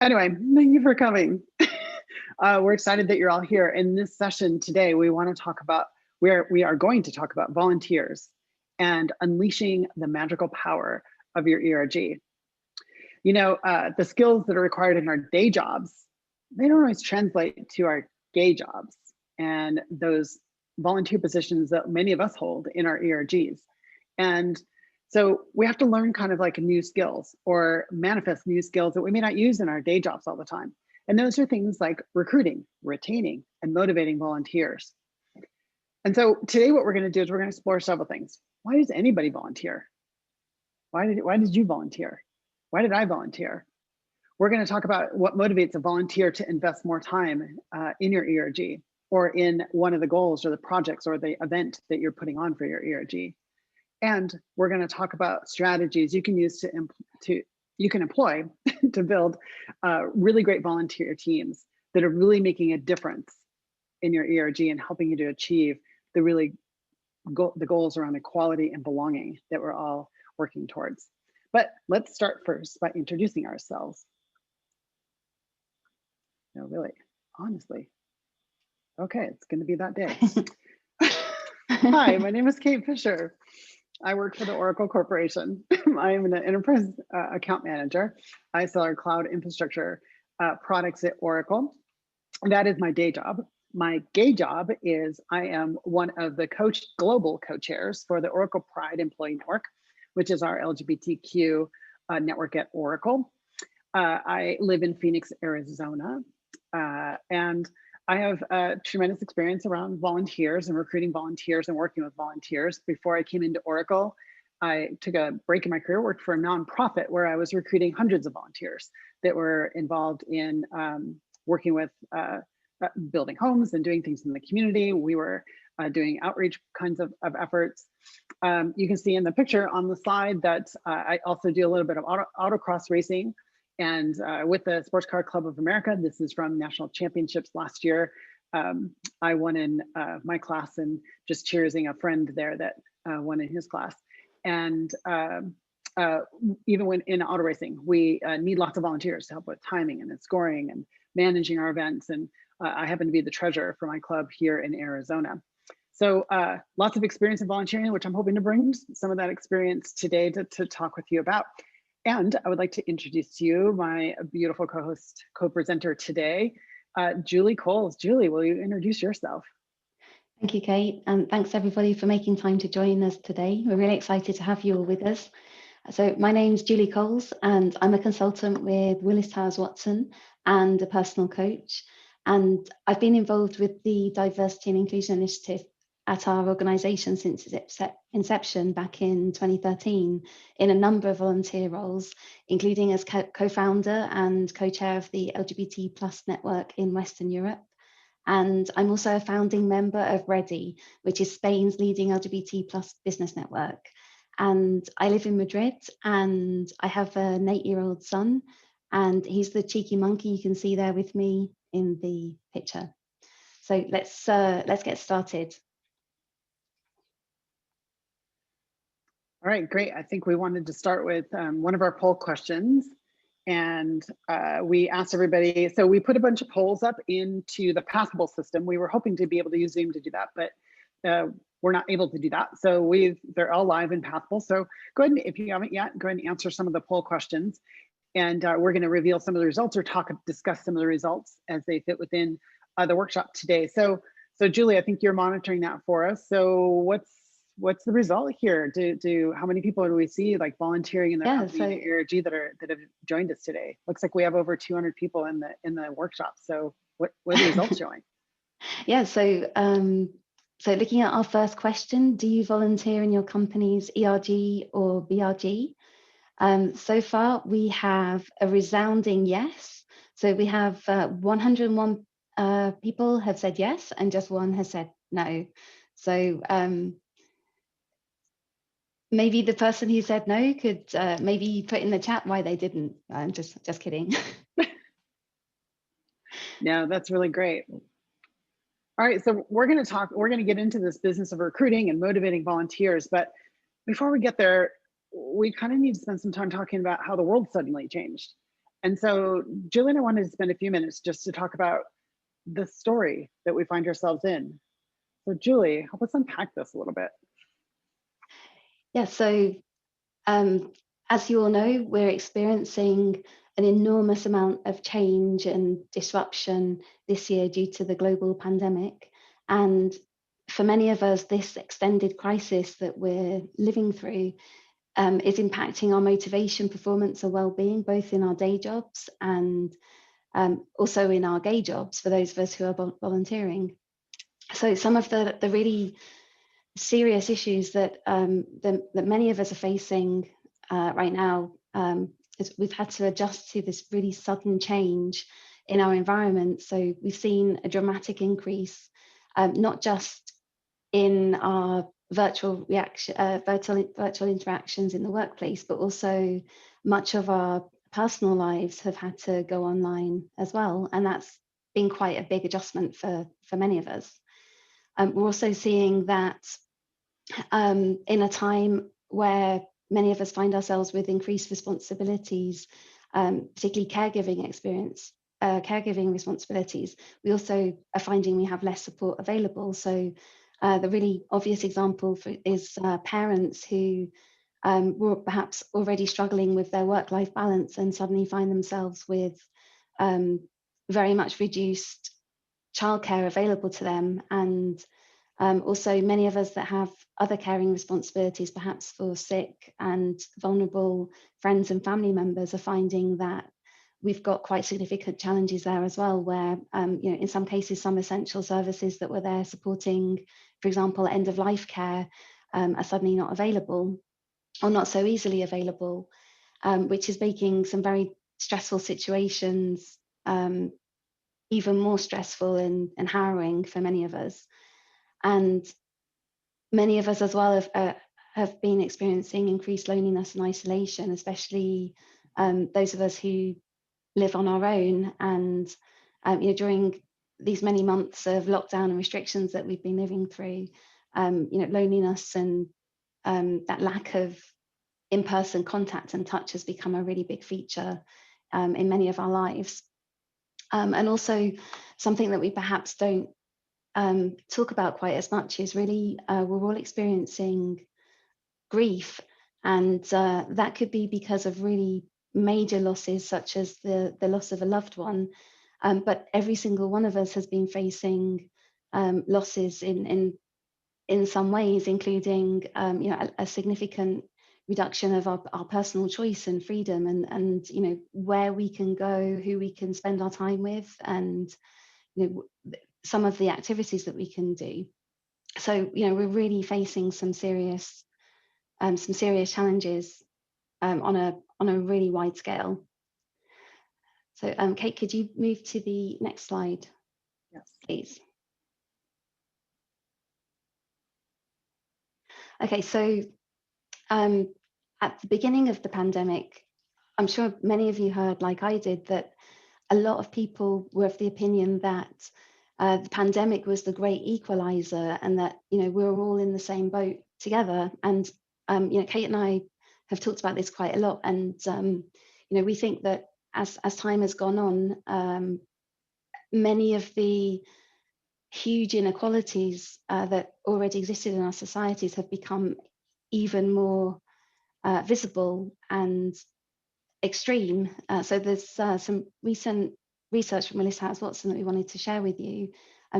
Anyway, thank you for coming. We're excited that you're all here. In this session today, we want to talk about, we are going to talk about volunteers and unleashing the magical power of your ERG. You know, the skills that are required in our day jobs, they don't always translate to our gay jobs and those volunteer positions that many of us hold in our ERGs. And so we have to learn kind of like new skills or manifest new skills that we may not use in our day jobs all the time. And those are things like recruiting, retaining, and motivating volunteers. And so today what we're going to do is we're going to explore several things. Why does anybody volunteer? Why did you volunteer? Why did I volunteer? We're going to talk about what motivates a volunteer to invest more time in your ERG or in one of the goals or the projects or the event that you're putting on for your ERG. And we're going to talk about strategies you can use you can employ to build really great volunteer teams that are really making a difference in your ERG and helping you to achieve the goals around equality and belonging that we're all working towards. But let's start first by introducing ourselves. No, really, honestly. Okay, it's going to be that day. Hi, my name is Kate Fisher. I work for the Oracle Corporation. I am an enterprise account manager. I sell our cloud infrastructure products at Oracle. That is my day job. My gay job is I am one of the global co-chairs for the Oracle Pride Employee Network, which is our LGBTQ network at Oracle. I live in Phoenix, Arizona, and I have tremendous experience around volunteers and recruiting volunteers and working with volunteers. Before I came into Oracle, I took a break in my career, worked for a nonprofit where I was recruiting hundreds of volunteers that were involved in working with building homes and doing things in the community. We were doing outreach kinds of efforts. You can see in the picture on the side that I also do a little bit of autocross racing. And with the Sports Car Club of America, this is from national championships last year. I won in my class and just cheersing a friend there that won in his class. And even when in auto racing, we need lots of volunteers to help with timing and scoring and managing our events. And I happen to be the treasurer for my club here in Arizona. So lots of experience in volunteering, which I'm hoping to bring some of that experience today to talk with you about. And I would like to introduce to you my beautiful co-host, co-presenter today, Julie Coles. Julie, will you introduce yourself? Thank you, Kate, and thanks everybody for making time to join us today. We're really excited to have you all with us. So my name's Julie Coles, and I'm a consultant with Willis Towers Watson and a personal coach. And I've been involved with the Diversity and Inclusion Initiative at our organisation since its inception back in 2013 in a number of volunteer roles, including as co-founder and co-chair of the LGBT plus network in Western Europe. And I'm also a founding member of READY, which is Spain's leading LGBT plus business network. And I live in Madrid and I have an 8-year-old son, and he's the cheeky monkey you can see there with me in the picture. So let's get started. All right, great. I think we wanted to start with one of our poll questions, and we asked everybody, so we put a bunch of polls up into the Passable system. We were hoping to be able to use Zoom to do that, but we're not able to do that. So they're all live in Passable. So go ahead and, if you haven't yet, go ahead and answer some of the poll questions. And we're gonna reveal some of the results or discuss some of the results as they fit within the workshop today. So Julie, I think you're monitoring that for us. So what's the result here? How many people do we see like volunteering in the ERG that have joined us today? Looks like we have over 200 people in the workshop. So what are the results showing? Yeah, so looking at our first question, do you volunteer in your company's ERG or BRG? So far we have a resounding yes. So we have 101 people have said yes, and just one has said no. So maybe the person who said no could maybe put in the chat why they didn't. I'm just kidding. No, that's really great. All right, so we're going to get into this business of recruiting and motivating volunteers. But before we get there, we kind of need to spend some time talking about how the world suddenly changed. And so Julie and I wanted to spend a few minutes just to talk about the story that we find ourselves in. So Julie, help us unpack this a little bit. Yeah, so as you all know, we're experiencing an enormous amount of change and disruption this year due to the global pandemic. And for many of us, this extended crisis that we're living through is impacting our motivation, performance, or well-being, both in our day jobs and also in our gay jobs for those of us who are volunteering. So some of the really serious issues that that many of us are facing right now is we've had to adjust to this really sudden change in our environment. So we've seen a dramatic increase, not just in our virtual interactions in the workplace, but also much of our personal lives have had to go online as well, and that's been quite a big adjustment for many of us. We're also seeing that in a time where many of us find ourselves with increased responsibilities, particularly caregiving responsibilities, we also are finding we have less support available. So the really obvious example is parents who were perhaps already struggling with their work-life balance and suddenly find themselves with very much reduced childcare available to them. And also many of us that have other caring responsibilities, perhaps for sick and vulnerable friends and family members, are finding that we've got quite significant challenges there as well, where in some cases, some essential services that were there supporting, for example, end of life care are suddenly not available or not so easily available, which is making some very stressful situations even more stressful and harrowing for many of us. And many of us as well have been experiencing increased loneliness and isolation, especially those of us who live on our own. And during these many months of lockdown and restrictions that we've been living through, loneliness and that lack of in-person contact and touch has become a really big feature in many of our lives. And also something that we perhaps don't talk about quite as much is really we're all experiencing grief, and that could be because of really major losses such as the loss of a loved one, but every single one of us has been facing losses in some ways, including a significant reduction of our personal choice and freedom, and where we can go, who we can spend our time with, and some of the activities that we can do. So we're really facing some serious challenges on a really wide scale. So Kate, could you move to the next slide? Yes. Please. Okay, so at the beginning of the pandemic, I'm sure many of you heard, like I did, that a lot of people were of the opinion that the pandemic was the great equalizer, and that we're all in the same boat together. And Kate and I have talked about this quite a lot, and we think that as time has gone on, many of the huge inequalities that already existed in our societies have become even more visible and extreme. So there's some recent research from Willis Towers Watson that we wanted to share with you.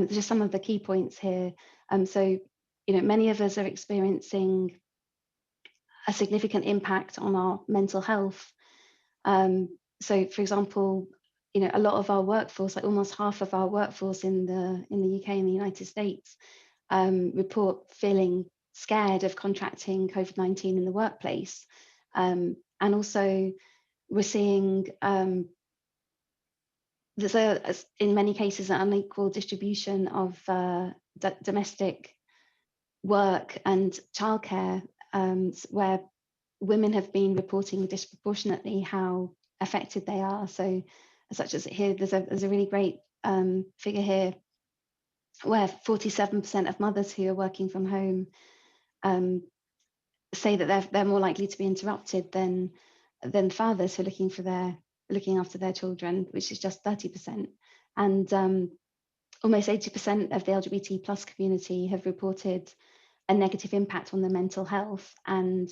Just some of the key points here. So many of us are experiencing a significant impact on our mental health. So for example, a lot of our workforce, like almost half of our workforce in the UK and the United States, report feeling scared of contracting COVID-19 in the workplace. And also we're seeing there's in many cases an unequal distribution of domestic work and childcare, where women have been reporting disproportionately how affected they are. So such as here, there's a really great figure here where 47% of mothers who are working from home say that they're more likely to be interrupted than fathers who are looking for their looking after their children, which is just 30%. And almost 80% of the LGBT plus community have reported a negative impact on their mental health. And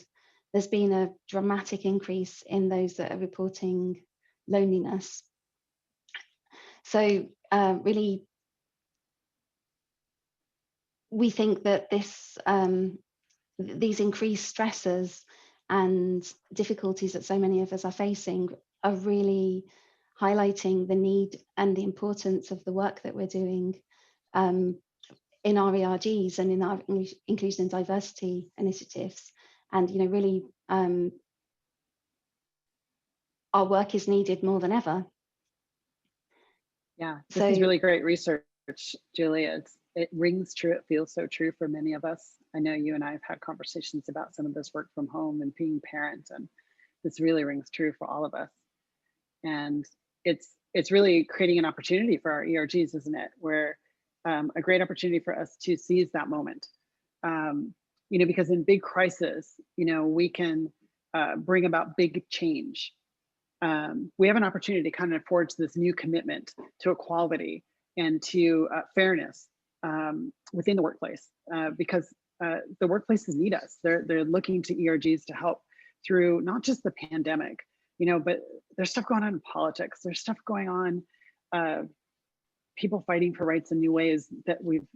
there's been a dramatic increase in those that are reporting loneliness. So really, we think that these increased stresses and difficulties that so many of us are facing are really highlighting the need and the importance of the work that we're doing in our ERGs and in our inclusion and diversity initiatives. And really, our work is needed more than ever. Yeah, this is really great research, Julia. It rings true. It feels so true for many of us. I know you and I have had conversations about some of this work from home and being parents, and this really rings true for all of us. And it's really creating an opportunity for our ERGs, isn't it? Where a great opportunity for us to seize that moment. Because in big crisis, we can bring about big change. We have an opportunity to kind of forge this new commitment to equality and to fairness within the workplace, because the workplaces need us. They're looking to ERGs to help through not just the pandemic, but there's stuff going on in politics. There's stuff going on, people fighting for rights in new ways that we've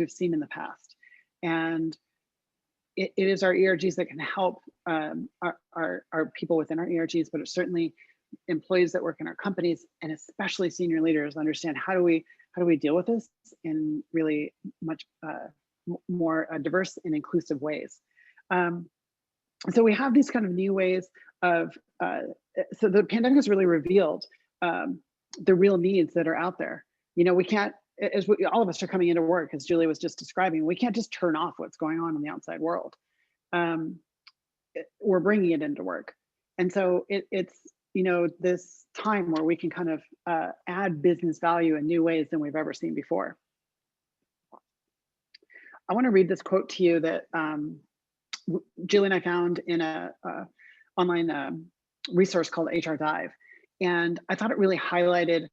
seen in the past. And it is our ERGs that can help our people within our ERGs, but it's certainly employees that work in our companies, and especially senior leaders, understand how do we deal with this in really much more diverse and inclusive ways. So we have these kind of new ways of, so the pandemic has really revealed the real needs that are out there. We can't, as all of us are coming into work, as Julie was just describing, we can't just turn off what's going on in the outside world. We're bringing it into work. And so it's, this time where we can kind of add business value in new ways than we've ever seen before. I want to read this quote to you that Julie and I found in a online resource called HR Dive. And I thought it really highlighted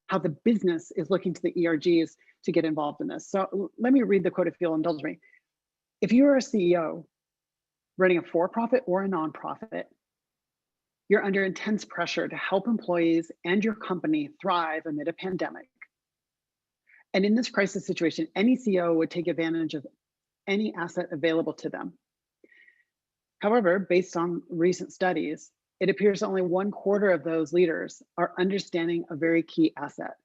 how the business is looking to the ERGs to get involved in this. So let me read the quote if you'll indulge me. If you are a CEO running a for-profit or a nonprofit, you're under intense pressure to help employees and your company thrive amid a pandemic. And in this crisis situation, any CEO would take advantage of any asset available to them. However, based on recent studies, it appears only 1/4 of those leaders are understanding a very key asset,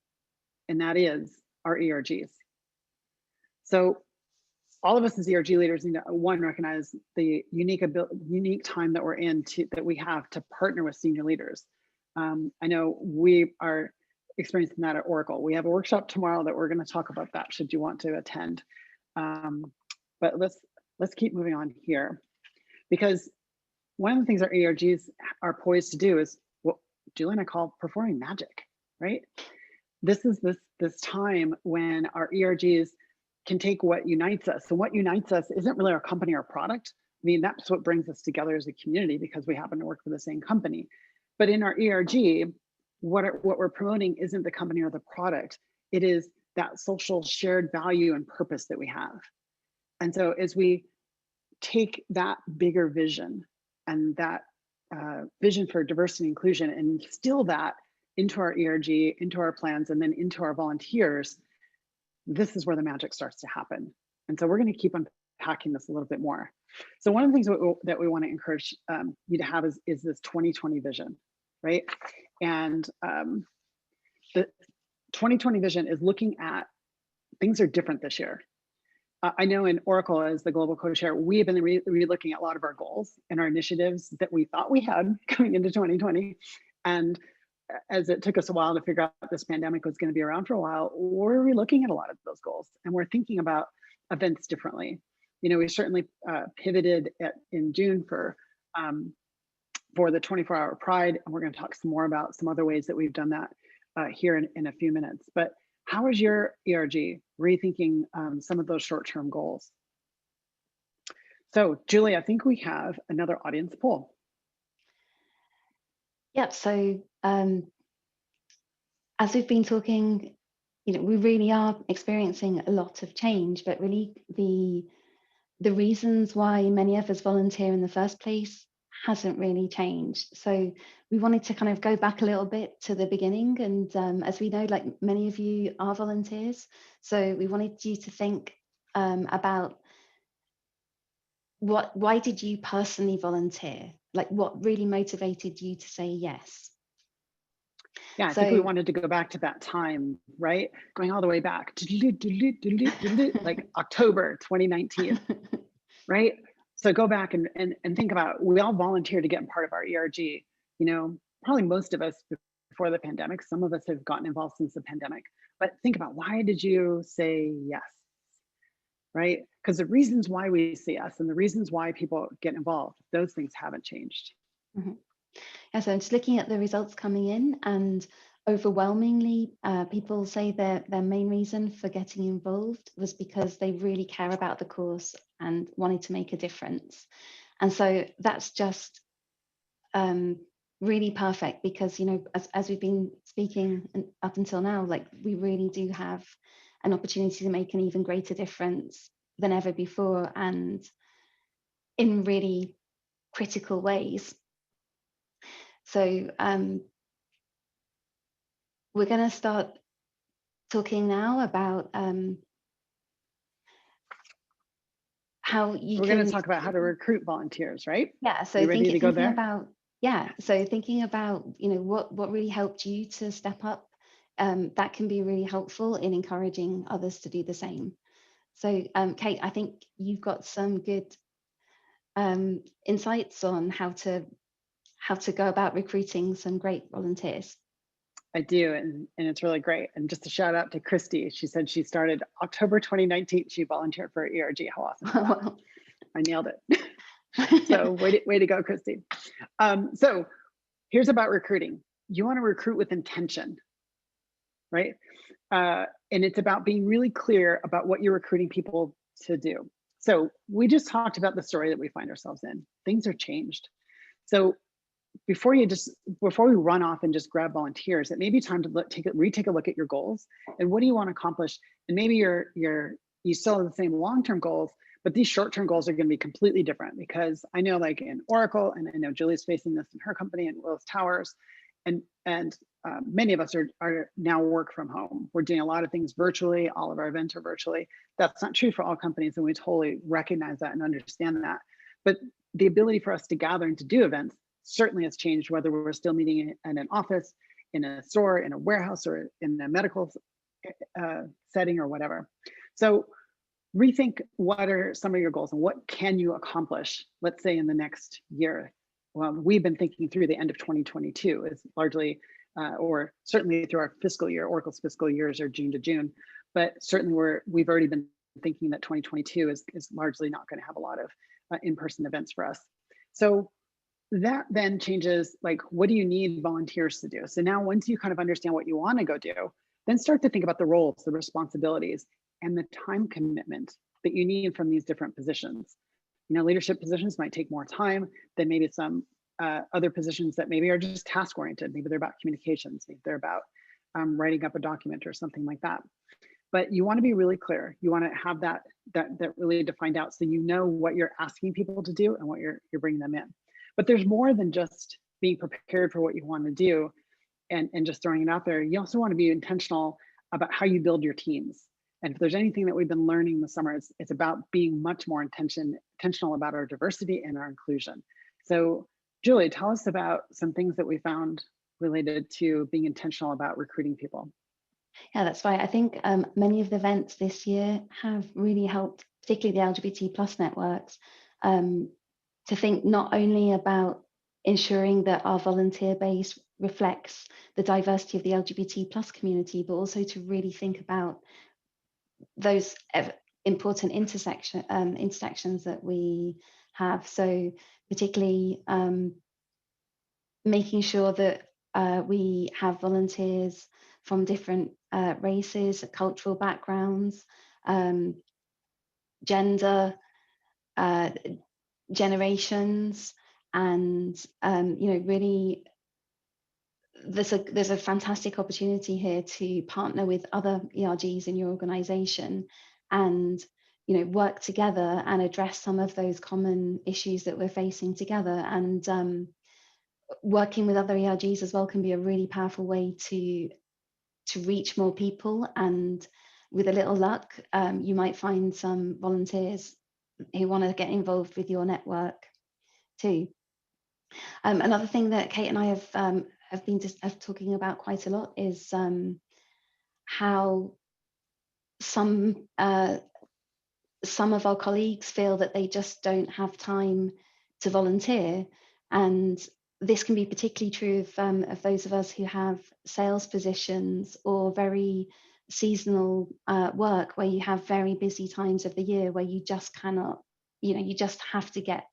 and that is our ERGs. So all of us as ERG leaders need to, one, recognize the unique time that we're in, that we have to partner with senior leaders. I know we are experiencing that at Oracle. We have a workshop tomorrow that we're going to talk about that, should you want to attend. But let's keep moving on here, because one of the things our ERGs are poised to do is what Julie and I call performing magic, right? This is this time when our ERGs can take what unites us. So what unites us isn't really our company or product. I mean, that's what brings us together as a community because we happen to work for the same company. But in our ERG, what we're promoting isn't the company or the product. It is that social shared value and purpose that we have. And so as we take that bigger vision and that vision for diversity and inclusion and instill that into our ERG, into our plans, and then into our volunteers, this is where the magic starts to happen. And so we're going to keep unpacking this a little bit more. So one of the things that we want to encourage you to have is this 2020 vision, right? And the 2020 vision is looking at things are different this year. I know in Oracle, as the global co-chair, we have been re-looking at a lot of our goals and our initiatives that we thought we had coming into 2020. And as it took us a while to figure out this pandemic was going to be around for a while, we're re-looking at a lot of those goals and we're thinking about events differently. We certainly pivoted in June for the 24-hour Pride, and we're going to talk some more about some other ways that we've done that here in a few minutes. But how is your ERG rethinking some of those short-term goals? So, Julie, I think we have another audience poll. Yep. So as we've been talking, we really are experiencing a lot of change, but really the reasons why many of us volunteer in the first place hasn't really changed. So we wanted to kind of go back a little bit to the beginning. And as we know, like many of you are volunteers. So we wanted you to think about why did you personally volunteer? Like what really motivated you to say yes? Yeah, I think we So wanted to go back to that time, right? Going all the way back, like October 2019, right? So go back and think about, we all volunteered to get part of our ERG, probably most of us before the pandemic. Some of us have gotten involved since the pandemic, but think about, why did you say yes, right? Because the reasons why we say yes and the reasons why people get involved, those things haven't changed. Mhm. Yeah, so just looking at the results coming in, and overwhelmingly, people say their main reason for getting involved was because they really care about the cause and wanted to make a difference. And so that's just really perfect because, as we've been speaking up until now, like we really do have an opportunity to make an even greater difference than ever before, and in really critical ways. So we're going to start talking now about how you We're going to can, talk about how to recruit volunteers, right? yeah. So You ready to go thinking there? about, yeah. So thinking about, what really helped you to step up, that can be really helpful in encouraging others to do the same. So Kate, I think you've got some good insights on how to go about recruiting some great volunteers. I do, and it's really great. And just a shout out to Christy. She said she started October 2019. She volunteered for ERG. How awesome is that? Well, I nailed it. So way to go, Christy. So here's about recruiting. You want to recruit with intention, right? And it's about being really clear about what you're recruiting people to do. So we just talked about the story that we find ourselves in. Things are changed. So before we run off and just grab volunteers, it may be time to retake a look at your goals and what do you want to accomplish. And maybe you still have the same long-term goals, but these short-term goals are going to be completely different, because I know, like in Oracle, and I know Julie's facing this in her company and Willis Towers, and many of us are now work from home. We're doing a lot of things virtually. All of our events are virtually. That's not true for all companies, and we totally recognize that and understand that. But the ability for us to gather and to do events certainly has changed, whether we're still meeting in an office, in a store, in a warehouse, or in a medical setting or whatever. So rethink, what are some of your goals and what can you accomplish, let's say in the next year. Well, we've been thinking through the end of 2022 is largely, or certainly through our fiscal year. Oracle's fiscal years are June to June, but certainly we've already been thinking that 2022 is largely not going to have a lot of in-person events for us. So that then changes, like, what do you need volunteers to do? So now once you kind of understand what you want to go do, then start to think about the roles, the responsibilities, and the time commitment that you need from these different positions. Leadership positions might take more time than maybe some other positions that maybe are just task oriented. Maybe they're about communications, maybe they're about writing up a document or something like that. But you want to be really clear. You want to have that really defined out, so you know what you're asking people to do and what you're bringing them in. But there's more than just being prepared for what you want to do and just throwing it out there. You also want to be intentional about how you build your teams. And if there's anything that we've been learning this summer, it's about being much more intentional about our diversity and our inclusion. So Julie, tell us about some things that we found related to being intentional about recruiting people. Yeah, that's right. I think many of the events this year have really helped, particularly the LGBT plus networks, to think not only about ensuring that our volunteer base reflects the diversity of the LGBT plus community, but also to really think about those important intersections that we have. So particularly making sure that we have volunteers from different races, cultural backgrounds, gender, generations, and really there's a fantastic opportunity here to partner with other ERGs in your organization and work together and address some of those common issues that we're facing together. And working with other ERGs as well can be a really powerful way to reach more people. And with a little luck, you might find some volunteers who want to get involved with your network too. Another thing that Kate and I have been talking about quite a lot is how some of our colleagues feel that they just don't have time to volunteer, and this can be particularly true of those of us who have sales positions or very seasonal work, where you have very busy times of the year where you just cannot, you just have to get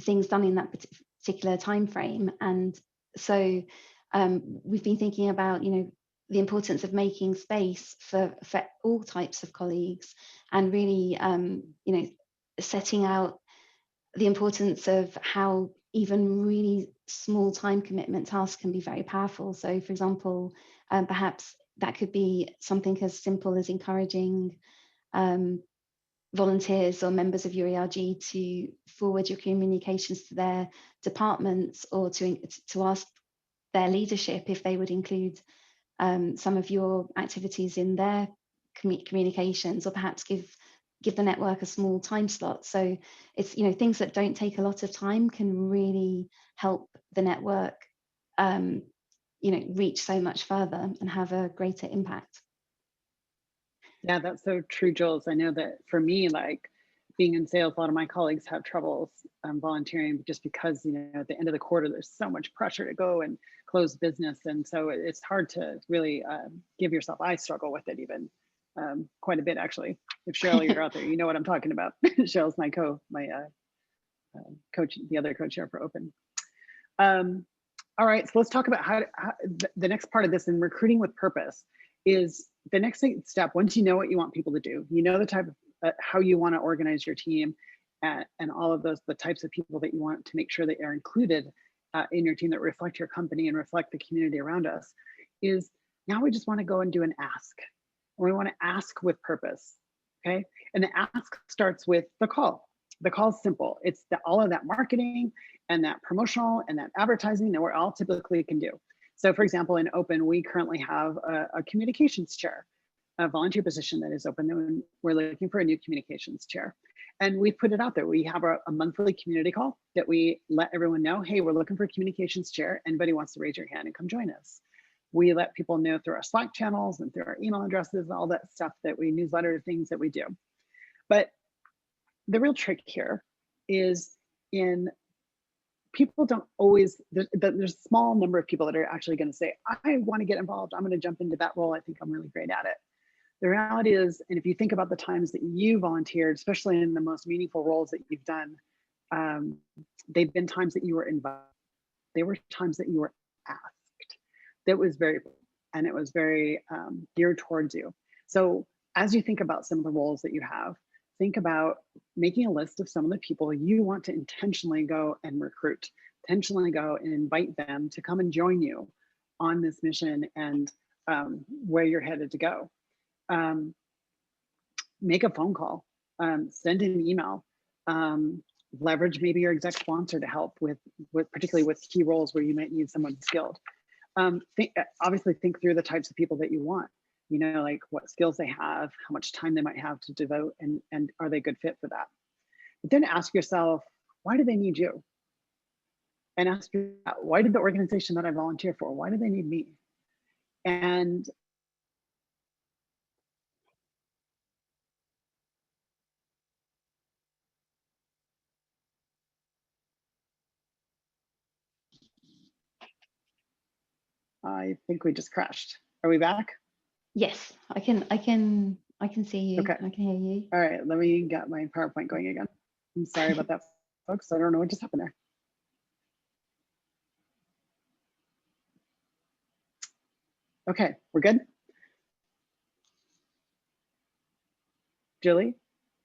things done in that particular time frame. And so we've been thinking about the importance of making space for all types of colleagues, and really setting out the importance of how even really small time commitment tasks can be very powerful. So for example, perhaps that could be something as simple as encouraging volunteers or members of your ERG to forward your communications to their departments, or to ask their leadership if they would include some of your activities in their communications, or perhaps give the network a small time slot. So it's things that don't take a lot of time can really help the network reach so much further and have a greater impact. Yeah, that's so true, Jules. I know that for me, like being in sales, a lot of my colleagues have troubles volunteering just because, at the end of the quarter, there's so much pressure to go and close business. And so it's hard to really give yourself, I struggle with it even quite a bit, actually. If Cheryl, you're out there, you know what I'm talking about. Cheryl's my coach, the other co-chair for Open. All right, so let's talk about how the next part of this in recruiting with purpose is the next step. Once you know what you want people to do, the type of how you want to organize your team, and all of those, the types of people that you want to make sure that are included in your team that reflect your company and reflect the community around us, is now we just want to go and do an ask. And we want to ask with purpose, okay? And the ask starts with the call. The call is simple. It's all of that marketing and that promotional and that advertising that we're all typically can do. So for example, in Open, we currently have a communications chair, a volunteer position that is open, and we're looking for a new communications chair. And we put it out there. We have a monthly community call that we let everyone know, hey, we're looking for a communications chair. Anybody wants to raise your hand and come join us. We let people know through our Slack channels and through our email addresses, all that stuff that we newsletter things that we do. But the real trick here is people don't always, there's a small number of people that are actually going to say, I want to get involved. I'm going to jump into that role. I think I'm really great at it. The reality is, and if you think about the times that you volunteered, especially in the most meaningful roles that you've done, they've been times that you were invited. They were times that you were asked. That was very, and it was very geared towards you. So as you think about some of the roles that you have, think about making a list of some of the people you want to intentionally go and recruit, intentionally go and invite them to come and join you on this mission and where you're headed to go. Make a phone call, send an email, leverage maybe your exec sponsor to help with particularly with key roles where you might need someone skilled. Obviously think through the types of people that you want. Like what skills they have, how much time they might have to devote, and are they a good fit for that? But then ask yourself, why do they need you? And ask yourself, why did the organization that I volunteer for, why do they need me? And I think we just crashed. Are we back? Yes, I can see you. Okay. I can hear you. All right, let me get my PowerPoint going again. I'm sorry about that, folks. I don't know what just happened there. Okay, we're good. Julie?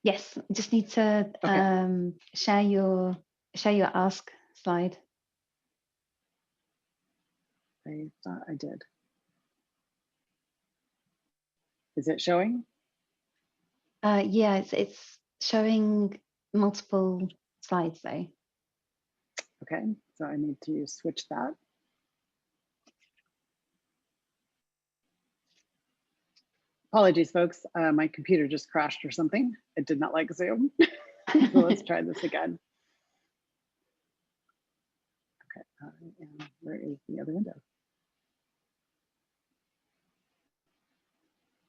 Yes, I just need to share your ask slide. I thought I did. Is it showing? Yeah, it's showing multiple slides though. Okay, so I need to switch that. Apologies, folks. My computer just crashed or something. It did not like Zoom. So let's try this again. Okay, and where is the other window?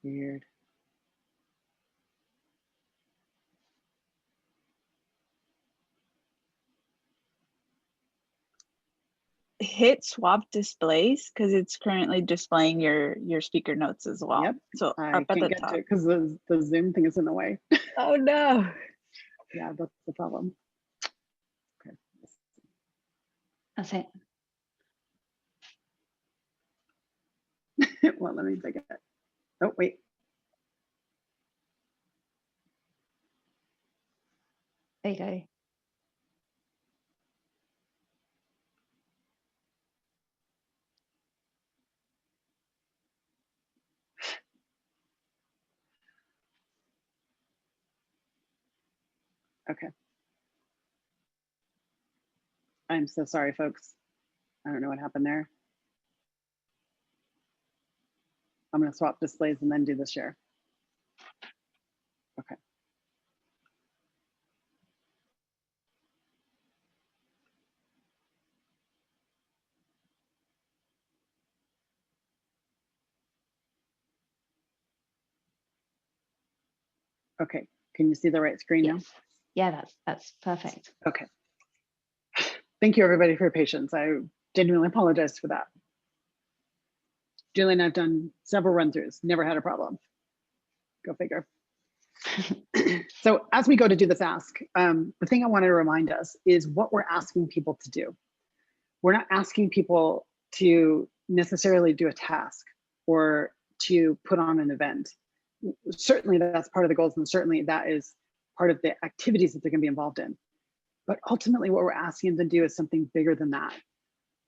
Weird. Hit swap displays because it's currently displaying your speaker notes as well. Yep. So I up at can't the get top. to it because the Zoom thing is in the way. Oh no. Yeah, that's the problem. Okay. That's it. Well, let me take it. Oh, wait. There you go. Okay. I'm so sorry, folks. I don't know what happened there. I'm going to swap displays and then do the share. Okay. Okay. Can you see the right screen now? Yes. Yeah, that's perfect. Okay. Thank you, everybody, for your patience. I genuinely apologize for that. Julie and I've done several run-throughs, never had a problem. Go figure. So as we go to do this ask, the thing I want to remind us is what we're asking people to do. We're not asking people to necessarily do a task or to put on an event. Certainly that's part of the goals, and certainly that is part of the activities that they're going to be involved in. But ultimately what we're asking them to do is something bigger than that.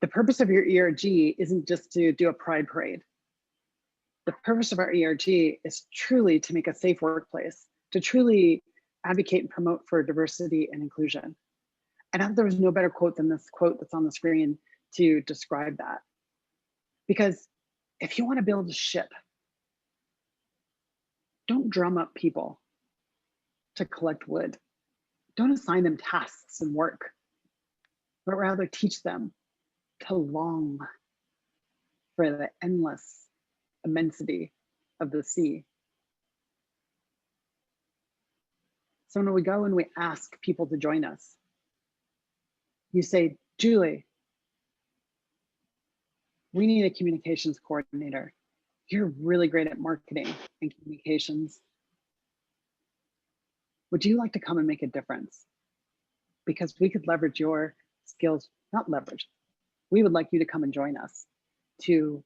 The purpose of your ERG isn't just to do a pride parade. The purpose of our ERG is truly to make a safe workplace, to truly advocate and promote for diversity and inclusion. And I thought there was no better quote than this quote that's on the screen to describe that. Because if you want to build a ship, don't drum up people to collect wood. Don't assign them tasks and work, but rather teach them to long for the endless immensity of the sea. So when we go and we ask people to join us, you say, Julie, we need a communications coordinator. You're really great at marketing and communications. Would you like to come and make a difference? Because we could leverage your skills, not leverage. We would like you to come and join us to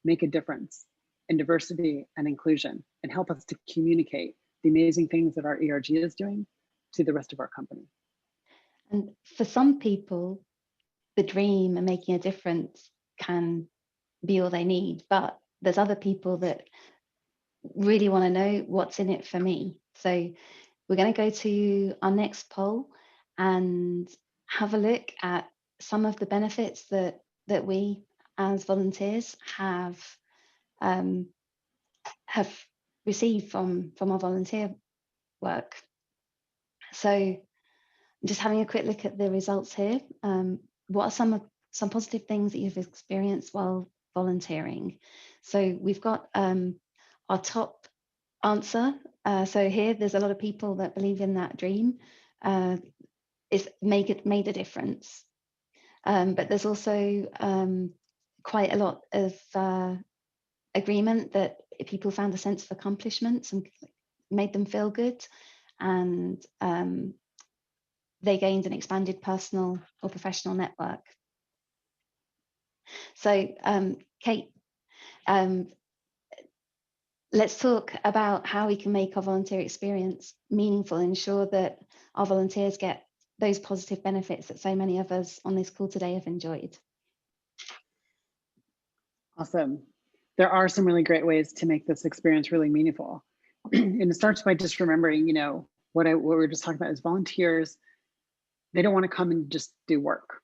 make a difference in diversity and inclusion and help us to communicate the amazing things that our ERG is doing to the rest of our company. And for some people, the dream and making a difference can be all they need, but there's other people that really want to know what's in it for me. So we're going to go to our next poll and have a look at some of the benefits that we as volunteers have received from our volunteer work. So I'm just having a quick look at the results here. What are some positive things that you've experienced while volunteering? So we've got our top answer. So here, there's a lot of people that believe in that dream. It's made a difference. But there's also quite a lot of agreement that people found a sense of accomplishments and made them feel good, and they gained an expanded personal or professional network. So Kate, let's talk about how we can make our volunteer experience meaningful and ensure that our volunteers get those positive benefits that so many of us on this call today have enjoyed. Awesome. There are some really great ways to make this experience really meaningful. And it starts by just remembering, what we were just talking about is volunteers. They don't want to come and just do work.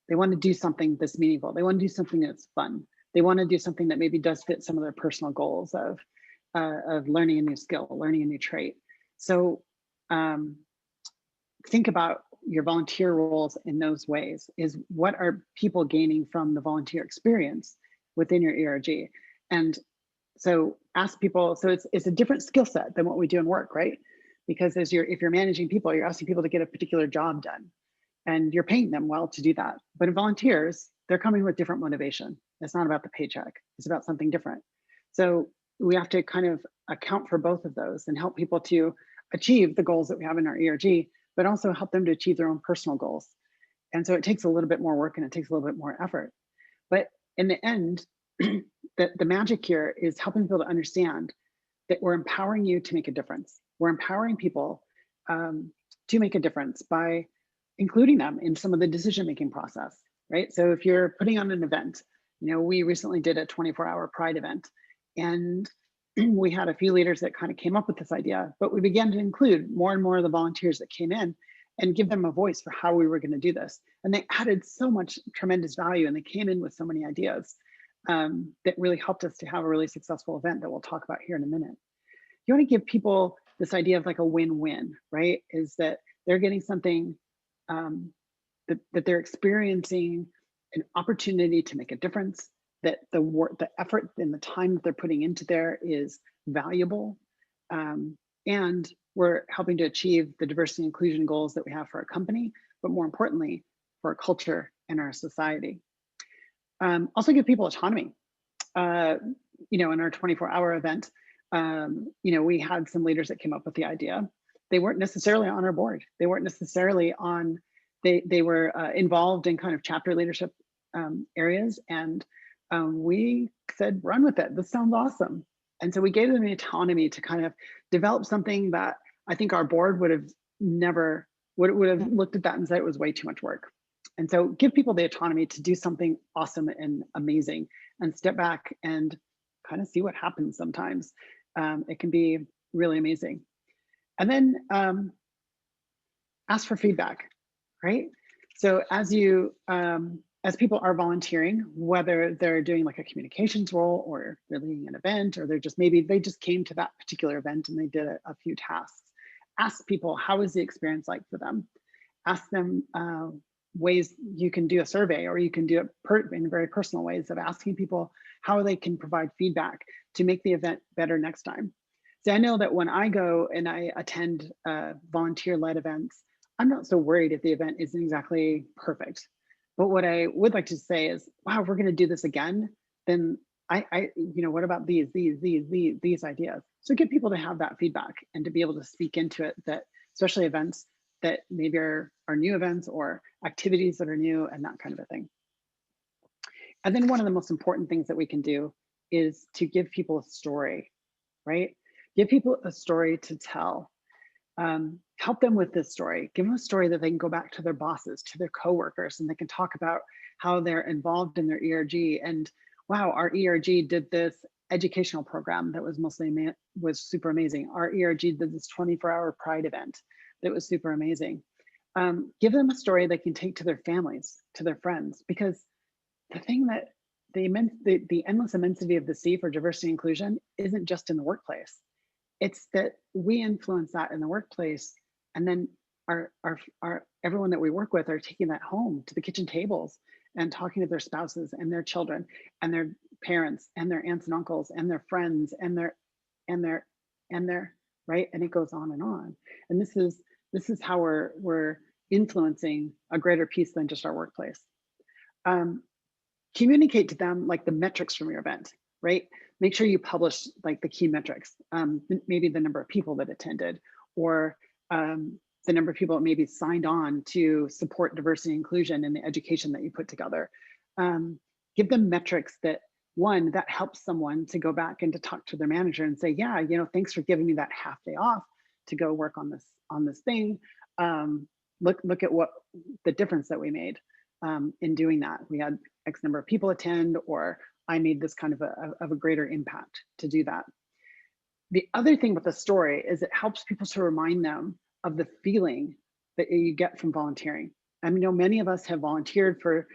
They want to do something that's meaningful. They want to do something that's fun. They want to do something that maybe does fit some of their personal goals of learning a new skill, learning a new trait. So think about your volunteer roles in those ways. Is what are people gaining from the volunteer experience within your ERG? And so ask people, so it's a different skill set than what we do in work, right? Because if you're managing people, you're asking people to get a particular job done and you're paying them well to do that. But in volunteers, they're coming with different motivation. It's not about the paycheck, it's about something different. So we have to kind of account for both of those and help people to achieve the goals that we have in our ERG, but also help them to achieve their own personal goals. And so it takes a little bit more work and it takes a little bit more effort. But in the end, the magic here is helping people to understand that we're empowering you to make a difference. We're empowering people to make a difference by including them in some of the decision-making process, right? So if you're putting on an event, we recently did a 24-hour Pride event, and we had a few leaders that kind of came up with this idea, but we began to include more and more of the volunteers that came in and give them a voice for how we were going to do this. And they added so much tremendous value, and they came in with so many ideas that really helped us to have a really successful event that we'll talk about here in a minute. You want to give people this idea of like a win-win, right? Is that they're getting something that they're experiencing an opportunity to make a difference, that the work, the effort and the time that they're putting into there is valuable. And we're helping to achieve the diversity and inclusion goals that we have for our company, but more importantly, for our culture and our society. Also give people autonomy. In our 24-hour event, we had some leaders that came up with the idea. They weren't necessarily on our board. They weren't necessarily on, they were involved in kind of chapter leadership areas. And we said, run with it. This sounds awesome. And so we gave them the autonomy to kind of develop something that I think our board would have never, would have looked at that and said it was way too much work. And so give people the autonomy to do something awesome and amazing and step back and kind of see what happens sometimes. It can be really amazing. And then ask for feedback, right? So as people are volunteering, whether they're doing like a communications role or they're leading an event, or they just came to that particular event and they did a few tasks. Ask people, how is the experience like for them? Ask them ways you can do a survey, or you can do it in very personal ways of asking people how they can provide feedback to make the event better next time. See, I know that when I go and I attend volunteer-led events, I'm not so worried if the event isn't exactly perfect. But what I would like to say is, wow, if we're going to do this again, then what about these ideas? So get people to have that feedback and to be able to speak into it, that especially events that maybe are new events or activities that are new and that kind of a thing. And then one of the most important things that we can do is to give people a story, right? Give people a story to tell. Help them with this story. Give them a story that they can go back to their bosses, to their coworkers, and they can talk about how they're involved in their ERG. And wow, our ERG did this educational program that was super amazing. Our ERG did this 24-hour Pride event that was super amazing. Give them a story they can take to their families, to their friends, because the thing that the endless immensity of the sea for diversity and inclusion isn't just in the workplace. It's that we influence that in the workplace, and then our everyone that we work with are taking that home to the kitchen tables and talking to their spouses and their children and their parents and their aunts and uncles and their friends and their right, and it goes on and on. And this is how we're influencing a greater piece than just our workplace. Communicate to them like the metrics from your event, right? Make sure you publish like the key metrics, maybe the number of people that attended, or the number of people that maybe signed on to support diversity and inclusion in the education that you put together. Give them metrics that helps someone to go back and to talk to their manager and say, yeah, thanks for giving me that half day off to go work on this thing. Look at what the difference that we made in doing that. We had X number of people attend, or I made this kind of a greater impact to do that. The other thing with the story is it helps people to remind them of the feeling that you get from volunteering. I mean, many of us have volunteered for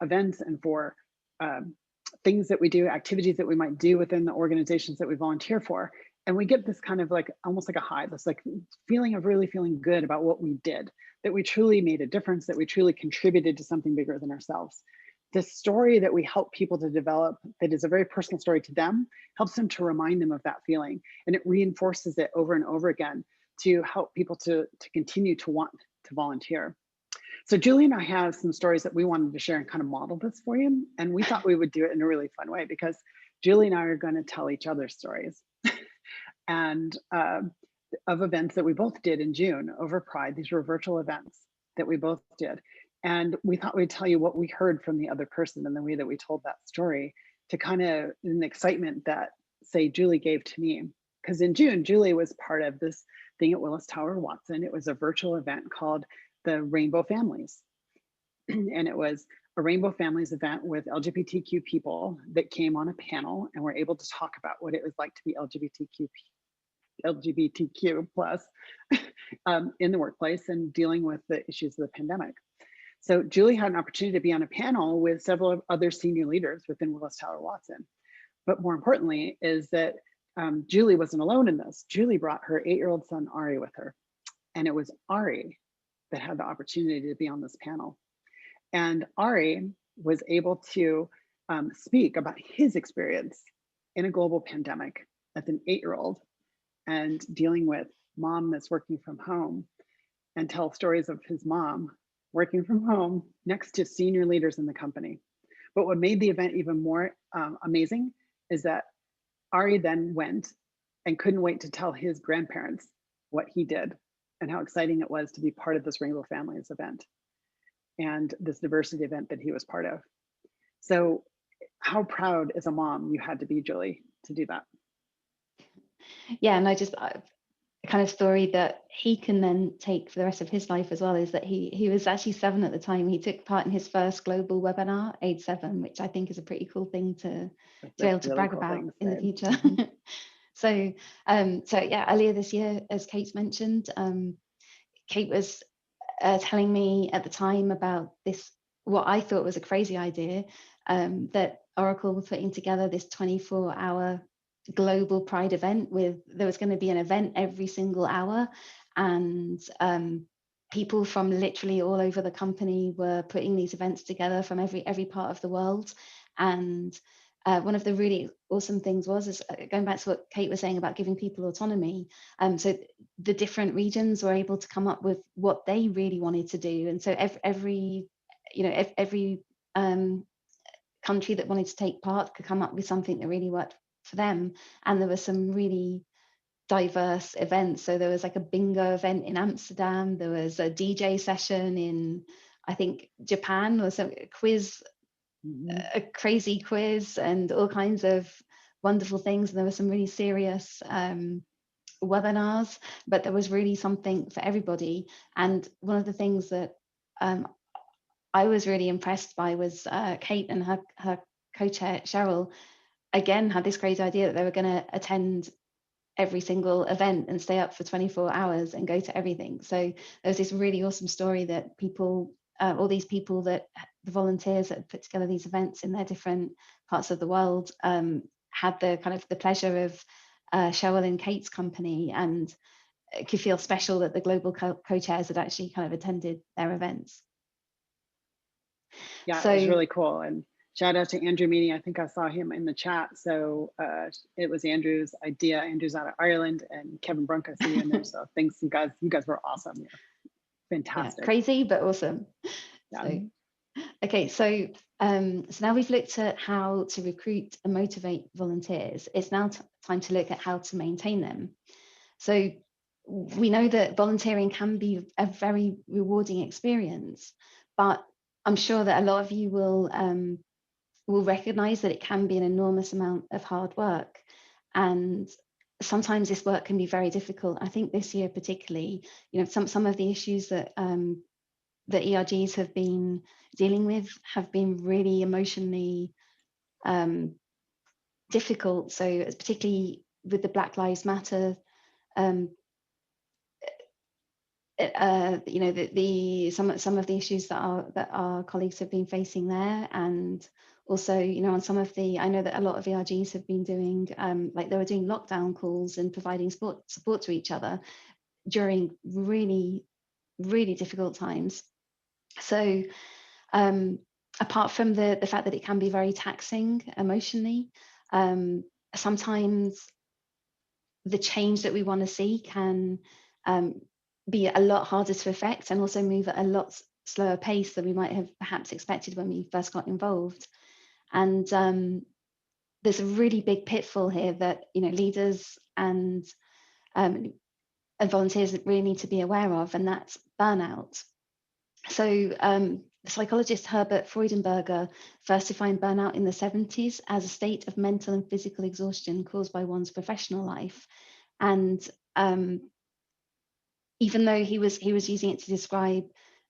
events and for things that we do, activities that we might do within the organizations that we volunteer for. And we get this kind of like, almost like a high, this like feeling of really feeling good about what we did, that we truly made a difference, that we truly contributed to something bigger than ourselves. The story that we help people to develop that is a very personal story to them helps them to remind them of that feeling. And it reinforces it over and over again to help people to continue to want to volunteer. So Julie and I have some stories that we wanted to share and kind of model this for you. And we thought we would do it in a really fun way because Julie and I are going to tell each other stories and of events that we both did in June over Pride. These were virtual events that we both did. And we thought we'd tell you what we heard from the other person and the way that we told that story to kind of an excitement that, say, Julie gave to me. Because in June, Julie was part of this thing at Willis Tower Watson. It was a virtual event called the Rainbow Families. And it was a Rainbow Families event with LGBTQ people that came on a panel and were able to talk about what it was like to be LGBTQ plus in the workplace and dealing with the issues of the pandemic. So Julie had an opportunity to be on a panel with several other senior leaders within Willis Tower Watson. But more importantly is that Julie wasn't alone in this. Julie brought her 8-year-old son, Ari, with her. And it was Ari that had the opportunity to be on this panel. And Ari was able to speak about his experience in a global pandemic as an 8-year-old and dealing with mom that's working from home and tell stories of his mom working from home next to senior leaders in the company. But what made the event even more amazing is that Ari then went and couldn't wait to tell his grandparents what he did and how exciting it was to be part of this Rainbow Families event and this diversity event that he was part of. So how proud as a mom you had to be, Julie, to do that? Yeah, and the kind of story that he can then take for the rest of his life as well is that he was actually 7 at the time. He took part in his first global webinar, age 7, which I think is a pretty cool thing to be able to really brag cool about in the future. Mm-hmm. So yeah, earlier this year, as Kate's mentioned, Kate was telling me at the time about this, what I thought was a crazy idea, that Oracle was putting together this 24-hour global Pride event there was going to be an event every single hour, and people from literally all over the company were putting these events together from every part of the world. And one of the really awesome things is going back to what Kate was saying about giving people autonomy. So the different regions were able to come up with what they really wanted to do, and so every country that wanted to take part could come up with something that really worked for them. And there were some really diverse events. So there was like a bingo event in Amsterdam. There was a DJ session in, I think, Japan, or some quiz, a crazy quiz, and all kinds of wonderful things. And there were some really serious webinars, but there was really something for everybody. And one of the things that I was really impressed by was Kate and her co-chair Cheryl again had this crazy idea that they were going to attend every single event and stay up for 24 hours and go to everything. So there was this really awesome story that people, all these people, that the volunteers that put together these events in their different parts of the world, had the kind of the pleasure of Cheryl and Kate's company, and it could feel special that the global co-chairs had actually kind of attended their events. Yeah, so it was really cool. And shout out to Andrew Meany. I think I saw him in the chat. So it was Andrew's idea. Andrew's out of Ireland, and Kevin Brunk, I see you in there. So thanks, you guys. You guys were awesome. Yeah. Fantastic. Yeah, crazy, but awesome. Yeah. So, okay, so now we've looked at how to recruit and motivate volunteers. It's now time to look at how to maintain them. So we know that volunteering can be a very rewarding experience, but I'm sure that a lot of you will recognize that it can be an enormous amount of hard work, and sometimes this work can be very difficult. I think this year particularly, some of the issues that that ERGs have been dealing with have been really emotionally difficult. So particularly with the Black Lives Matter, you know, some of the issues that our colleagues have been facing there, and also, you know, on some of the, I know that a lot of ERGs have been doing, like they were doing lockdown calls and providing support to each other during really, really difficult times. So apart from the fact that it can be very taxing emotionally, sometimes the change that we want to see can be a lot harder to affect and also move at a lot slower pace than we might have perhaps expected when we first got involved. And there's a really big pitfall here that, you know, leaders and volunteers really need to be aware of, and that's burnout. So the psychologist Herbert Freudenberger first defined burnout in the 70s as a state of mental and physical exhaustion caused by one's professional life. And even though he was using it to describe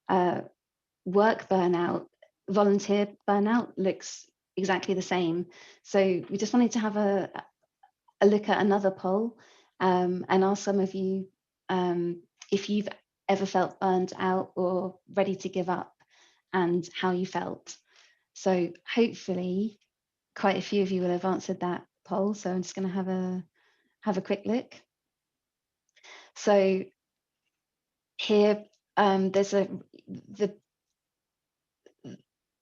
work burnout, volunteer burnout looks exactly the same. So we just wanted to have a look at another poll and ask some of you if you've ever felt burned out or ready to give up, and how you felt. So hopefully quite a few of you will have answered that poll. So I'm just going to have a quick look. So here there's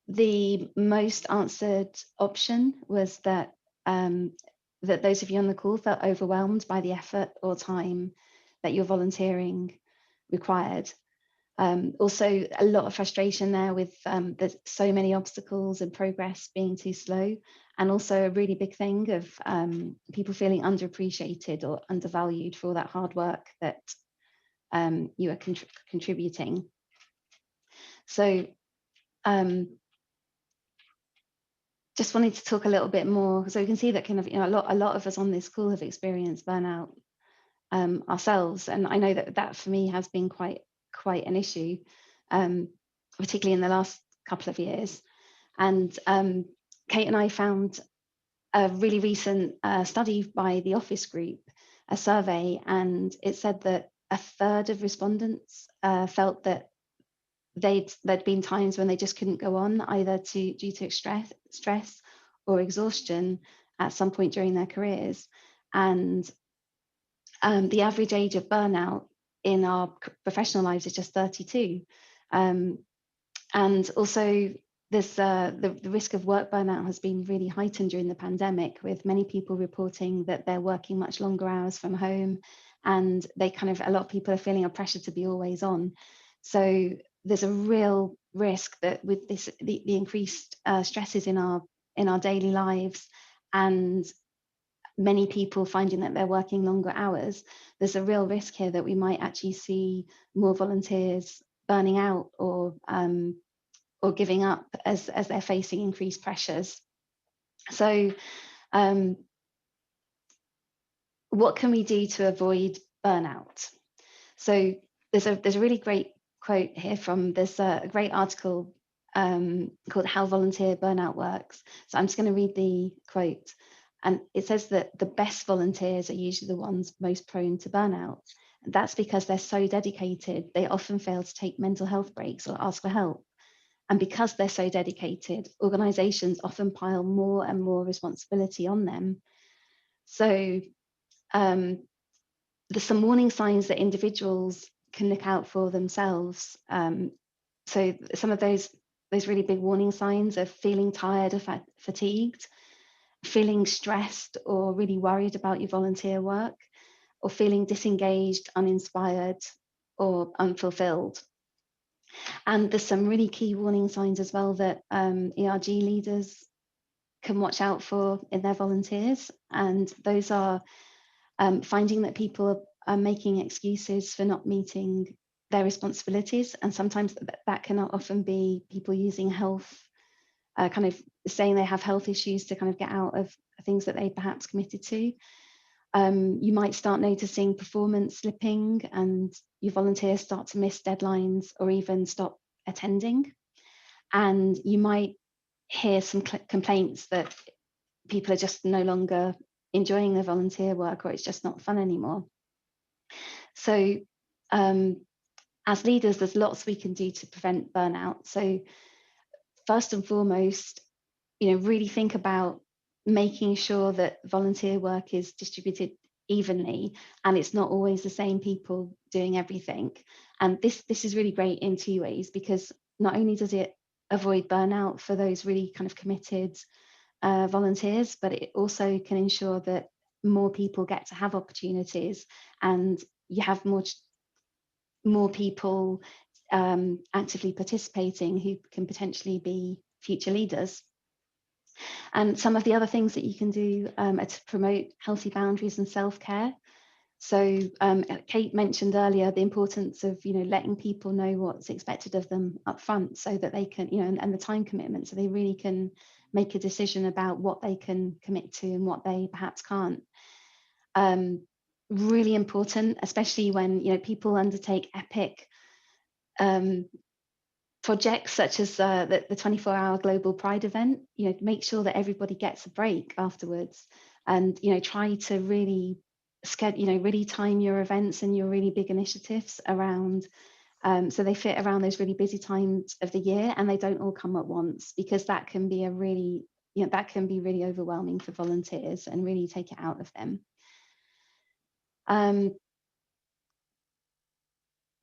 the most answered option was that that those of you on the call felt overwhelmed by the effort or time that your volunteering required. Also, a lot of frustration there with there's so many obstacles and progress being too slow, and also a really big thing of people feeling underappreciated or undervalued for all that hard work that you are contributing. So just wanted to talk a little bit more, so you can see that kind of, you know, a lot of us on this call have experienced burnout ourselves, and I know that for me has been quite an issue, particularly in the last couple of years. And Kate and I found a really recent study by the Office Group, a survey, and it said that a third of respondents felt that there'd been times when they just couldn't go on, either due to stress or exhaustion at some point during their careers. And the average age of burnout in our professional lives is just 32. And also this, the risk of work burnout has been really heightened during the pandemic, with many people reporting that they're working much longer hours from home, and a lot of people are feeling a pressure to be always on. So there's a real risk that with this, the increased stresses in our daily lives, and many people finding that they're working longer hours, there's a real risk here that we might actually see more volunteers burning out or giving up as they're facing increased pressures. So what can we do to avoid burnout? So there's a really great quote here from this a great article called How Volunteer Burnout Works. So I'm just going to read the quote. And it says that the best volunteers are usually the ones most prone to burnout. And that's because they're so dedicated, they often fail to take mental health breaks or ask for help. And because they're so dedicated, organizations often pile more and more responsibility on them. So there's some warning signs that individuals can look out for themselves. So some of those really big warning signs are feeling tired or fatigued, feeling stressed or really worried about your volunteer work, or feeling disengaged, uninspired, or unfulfilled. And there's some really key warning signs as well that ERG leaders can watch out for in their volunteers. And those are finding that people are making excuses for not meeting their responsibilities. And sometimes that can often be people using health, kind of saying they have health issues to kind of get out of things that they perhaps committed to. You might start noticing performance slipping, and your volunteers start to miss deadlines or even stop attending. And you might hear some complaints that people are just no longer enjoying their volunteer work, or it's just not fun anymore. So as leaders, there's lots we can do to prevent burnout. So first and foremost, really think about making sure that volunteer work is distributed evenly, and it's not always the same people doing everything. And this is really great in two ways, because not only does it avoid burnout for those really kind of committed volunteers, but it also can ensure that more people get to have opportunities, and you have more people actively participating who can potentially be future leaders. And some of the other things that you can do are to promote healthy boundaries and self-care. So Kate mentioned earlier the importance of letting people know what's expected of them up front, so that they can and the time commitment, so they really can make a decision about what they can commit to and what they perhaps can't. Really important, especially when people undertake epic projects such as the 24-hour global pride event. Make sure that everybody gets a break afterwards, and try to really really time your events and your really big initiatives around so they fit around those really busy times of the year, and they don't all come at once, because that can be really overwhelming for volunteers and really take it out of them.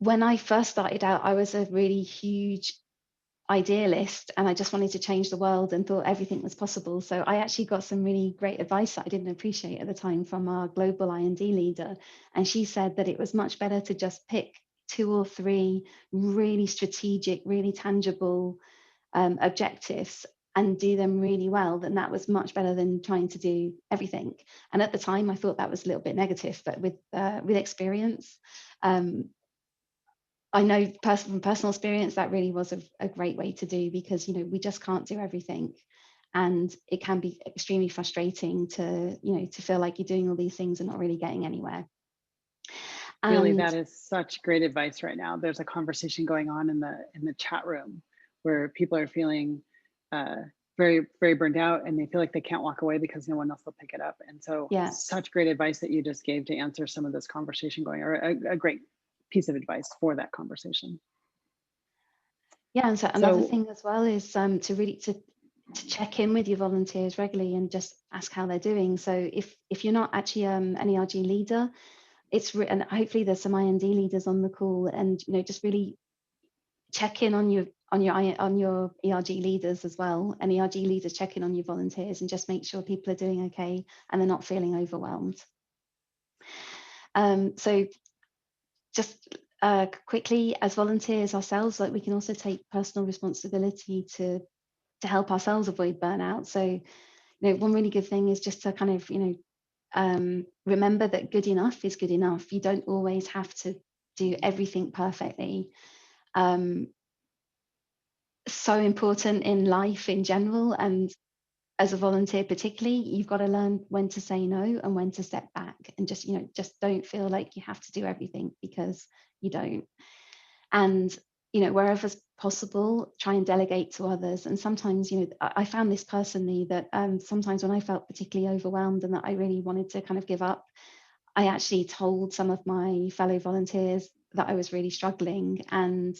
When I first started out, I was a really huge idealist, and I just wanted to change the world and thought everything was possible. So I actually got some really great advice that I didn't appreciate at the time from our global I&D leader. And she said that it was much better to just pick 2 or 3 really strategic, really tangible objectives and do them really well. Then that was much better than trying to do everything. And at the time, I thought that was a little bit negative, but with experience, I know from personal experience that really was a great way to do, because we just can't do everything, and it can be extremely frustrating to feel like you're doing all these things and not really getting anywhere. Really, that is such great advice right now. There's a conversation going on in the chat room where people are feeling very, very burned out, and they feel like they can't walk away because no one else will pick it up. And so Yeah, such great advice that you just gave to answer some of this conversation going, or a great piece of advice for that conversation. Yeah, and so another thing as well is to really check in with your volunteers regularly and just ask how they're doing. So if you're not actually an ERG leader, and hopefully there's some I&D leaders on the call, and just really check in on your ERG leaders as well, and ERG leaders check in on your volunteers and just make sure people are doing okay and they're not feeling overwhelmed. So just quickly, as volunteers ourselves, we can also take personal responsibility to help ourselves avoid burnout. So one really good thing is just to kind of remember that good enough is good enough. You don't always have to do everything perfectly. So important in life in general, and as a volunteer particularly, you've got to learn when to say no and when to step back, and just don't feel like you have to do everything, because you don't. And wherever possible, try and delegate to others. And sometimes I found this personally, that sometimes when I felt particularly overwhelmed and that I really wanted to kind of give up, I actually told some of my fellow volunteers that I was really struggling, and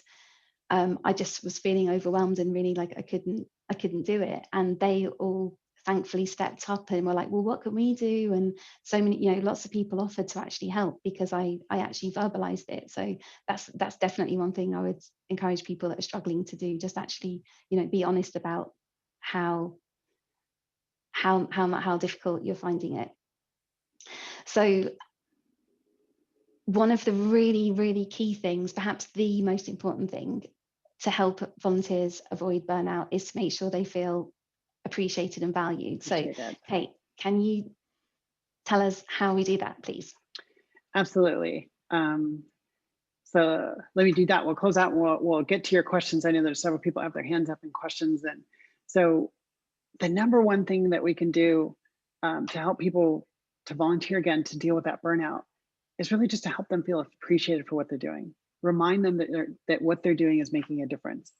I just was feeling overwhelmed and really like I couldn't do it. And they all thankfully stepped up and were like, well, what can we do? And so many, lots of people offered to actually help, because I actually verbalized it. So that's definitely one thing I would encourage people that are struggling to do. Just actually, be honest about how difficult you're finding it. So one of the really, really key things, perhaps the most important thing to help volunteers avoid burnout, is to make sure they feel appreciated and valued. So Kate, can you tell us how we do that, please? Absolutely. So let me do that. We'll close out and we'll get to your questions. I know there's several people have their hands up in questions. And so the number one thing that we can do to help people to volunteer again, to deal with that burnout, is really just to help them feel appreciated for what they're doing. remind them that what they're doing is making a difference.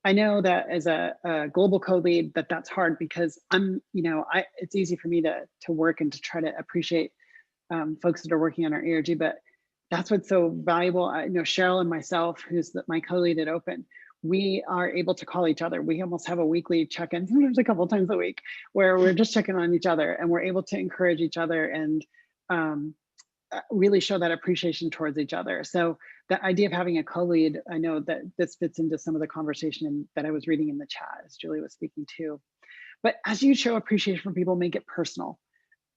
I know that as a global co-lead that's hard because it's easy for me to work and to try to appreciate folks that are working on our ERG, but that's what's so valuable. I know Cheryl and myself, who's my co-lead at Open, we are able to call each other. We almost have a weekly check-in, sometimes a couple of times a week, where we're just checking on each other, and we're able to encourage each other and really show that appreciation towards each other. So the idea of having a co-lead, I know that this fits into some of the conversation that I was reading in the chat as Julie was speaking to. But as you show appreciation for people, make it personal.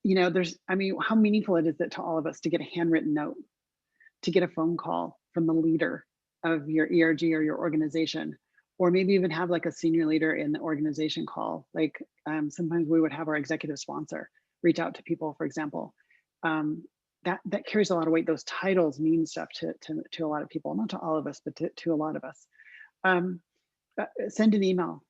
How meaningful it is to all of us to get a handwritten note, to get a phone call from the leader of your ERG or your organization, or maybe even have like a senior leader in the organization call. Like sometimes we would have our executive sponsor reach out to people, for example. That carries a lot of weight. Those titles mean stuff to a lot of people, not to all of us, but to a lot of us. Send an email.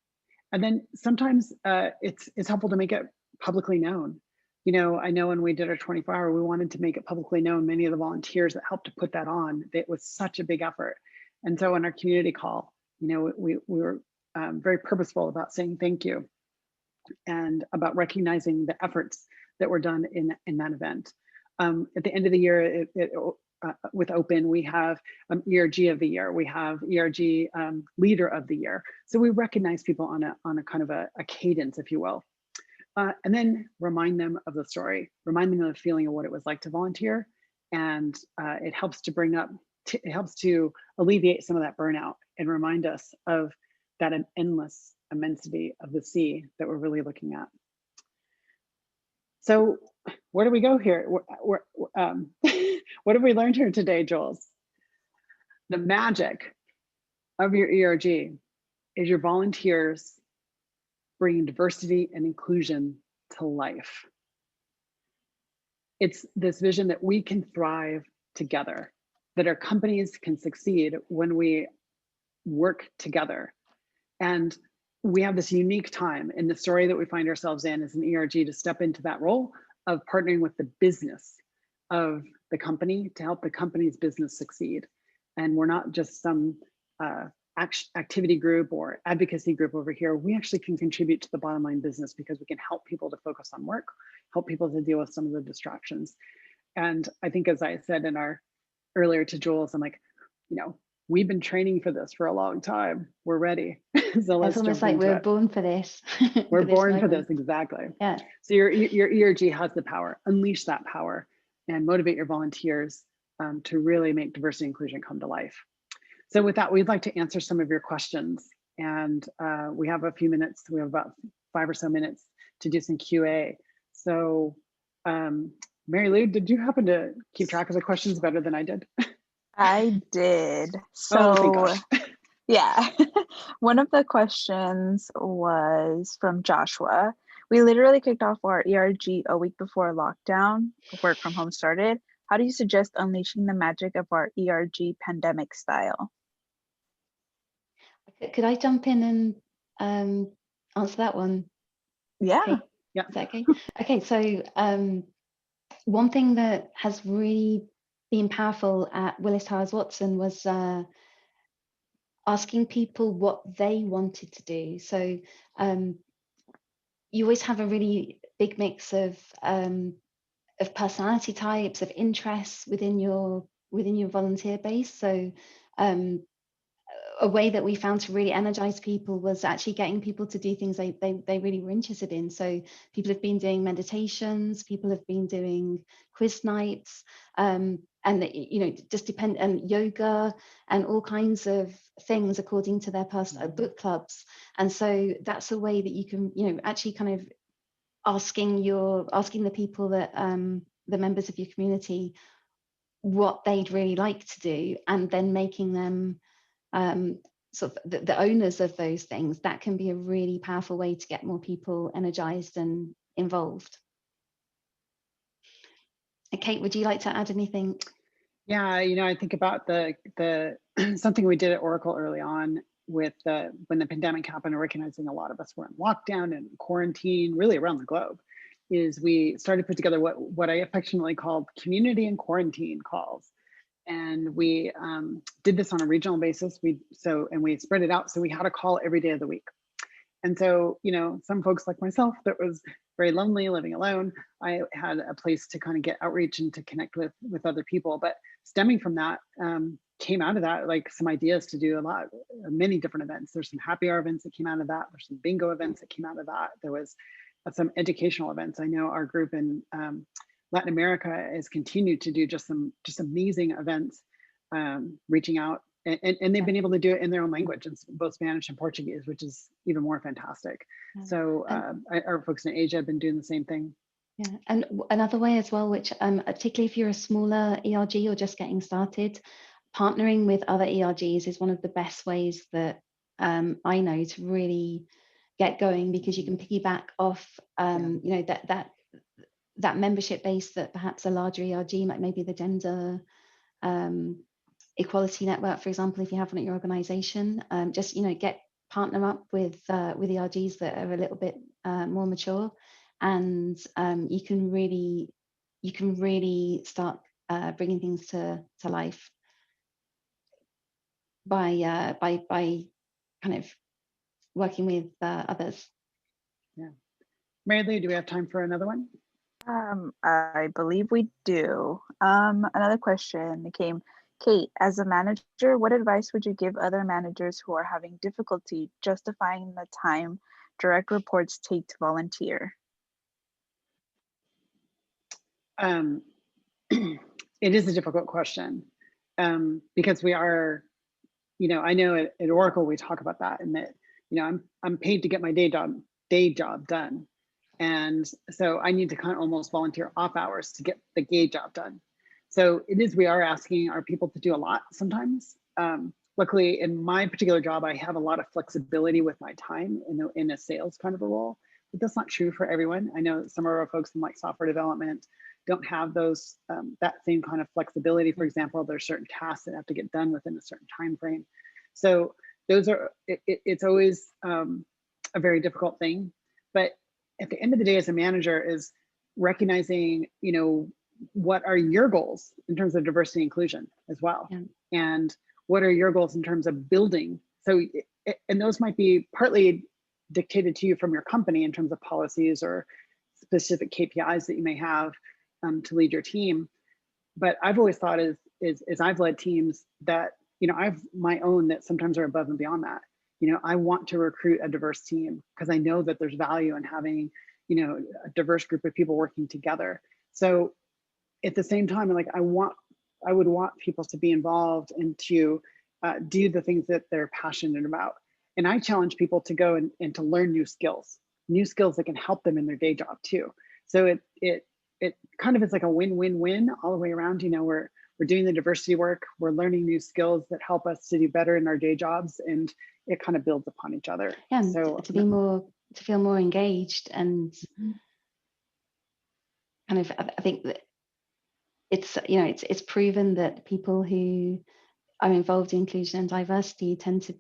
And then sometimes it's helpful to make it publicly known. I know when we did our 24-hour, we wanted to make it publicly known. Many of the volunteers that helped to put that on, it was such a big effort. And so in our community call, we were very purposeful about saying thank you and about recognizing the efforts that were done in that event. At the end of the year, with Open, we have ERG of the year, we have ERG leader of the year. So we recognize people on a kind of a cadence, if you will. And then remind them of the story, remind them of the feeling of what it was like to volunteer. And it helps to alleviate some of that burnout and remind us of that endless immensity of the sea that we're really looking at. So where do we go here? What have we learned here today, Jules? The magic of your ERG is your volunteers bringing diversity and inclusion to life. It's this vision that we can thrive together, that our companies can succeed when we work together. And we have this unique time in the story that we find ourselves in as an ERG to step into that role of partnering with the business of the company to help the company's business succeed. And we're not just some activity group or advocacy group over here. We actually can contribute to the bottom line business because we can help people to focus on work, help people to deal with some of the distractions. And I think, as I said earlier to Jules, I'm like, we've been training for this for a long time. We're ready. So let's It's almost jump like into we're it. born for this. We're born for this, exactly. Yeah. So your ERG has the power. Unleash that power and motivate your volunteers to really make diversity and inclusion come to life. So with that, we'd like to answer some of your questions. And we have a few minutes. We have about 5 or so minutes to do some QA. So Mary Lou, did you happen to keep track of the questions better than I did? I did. Oh, thank So gosh. yeah, one of the questions was from Joshua. We literally kicked off our ERG a week before lockdown, work from home started. How do you suggest unleashing the magic of our ERG pandemic style? Could I jump in and answer that one? Yeah. Okay. Yeah. Is that okay? Okay, so one thing that has really been powerful at Willis Towers Watson was asking people what they wanted to do. So you always have a really big mix of personality types, of interests within your volunteer base. So a way that we found to really energize people was actually getting people to do things they really were interested in. So people have been doing meditations, people have been doing quiz nights, and just depend and yoga and all kinds of things according to their personal book clubs. And so that's a way that you can actually kind of asking the people that the members of your community what they'd really like to do, and then making them sort of the owners of those things. That can be a really powerful way to get more people energized and involved. Kate, would you like to add anything? Yeah, I think about the something we did at Oracle early on with when the pandemic happened, recognizing a lot of us were in lockdown and quarantine, really around the globe, is we started to put together what I affectionately called community and quarantine calls. and we did this on a regional basis. We spread it out. So we had a call every day of the week. And so, you know, some folks like myself that was very lonely, living alone, I had a place to kind of get outreach and to connect with other people. But stemming from that, came out of that like some ideas to do many different events. There's some happy hour events that came out of that. There's some bingo events that came out of that. There was some educational events. I know our group in Latin America has continued to do just amazing events, reaching out. And they've been able to do it in their own language, in both Spanish and Portuguese, which is even more fantastic. Yeah. So our folks in Asia have been doing the same thing. Yeah, and another way as well, which particularly if you're a smaller ERG or just getting started, partnering with other ERGs is one of the best ways that I know to really get going, because you can piggyback off, you know, that membership base that perhaps a larger ERG, like maybe the gender equality network, for example, if you have one at your organization, just, you know, partner up with ERGs that are a little bit more mature, and you can really start bringing things to life by kind of working with others. Yeah. Mary Lou, do we have time for another one? I believe we do. Another question came. Kate, as a manager, what advice would you give other managers who are having difficulty justifying the time direct reports take to volunteer? It is a difficult question, because we are, you know, I know at Oracle we talk about that, and that, you know, I'm paid to get my day job done, and so I need to kind of almost volunteer off hours to get the day job done. So we are asking our people to do a lot sometimes. Luckily, in my particular job, I have a lot of flexibility with my time in a sales kind of a role, but that's not true for everyone. I know some of our folks in like software development don't have those that same kind of flexibility. For example, there's certain tasks that have to get done within a certain time frame. So those are it's always a very difficult thing. But at the end of the day, as a manager, is recognizing, you know, what are your goals in terms of diversity and inclusion as well, and what are your goals in terms of building. So, and those might be partly dictated to you from your company in terms of policies or specific KPIs that you may have to lead your team. But I've always thought is I've led teams that, you know, I've my own that sometimes are above and beyond that. You know, I want to recruit a diverse team because I know that there's value in having, you know, a diverse group of people working together. So at the same time, like I would want people to be involved and to do the things that they're passionate about. And I challenge people to go and to learn new skills that can help them in their day job too. So it kind of is like a win-win-win all the way around. You know, we're doing the diversity work, we're learning new skills that help us to do better in our day jobs, and it kind of builds upon each other. Yeah, so to feel more engaged, and kind of, I think that it's, you know, it's proven that people who are involved in inclusion and diversity tend to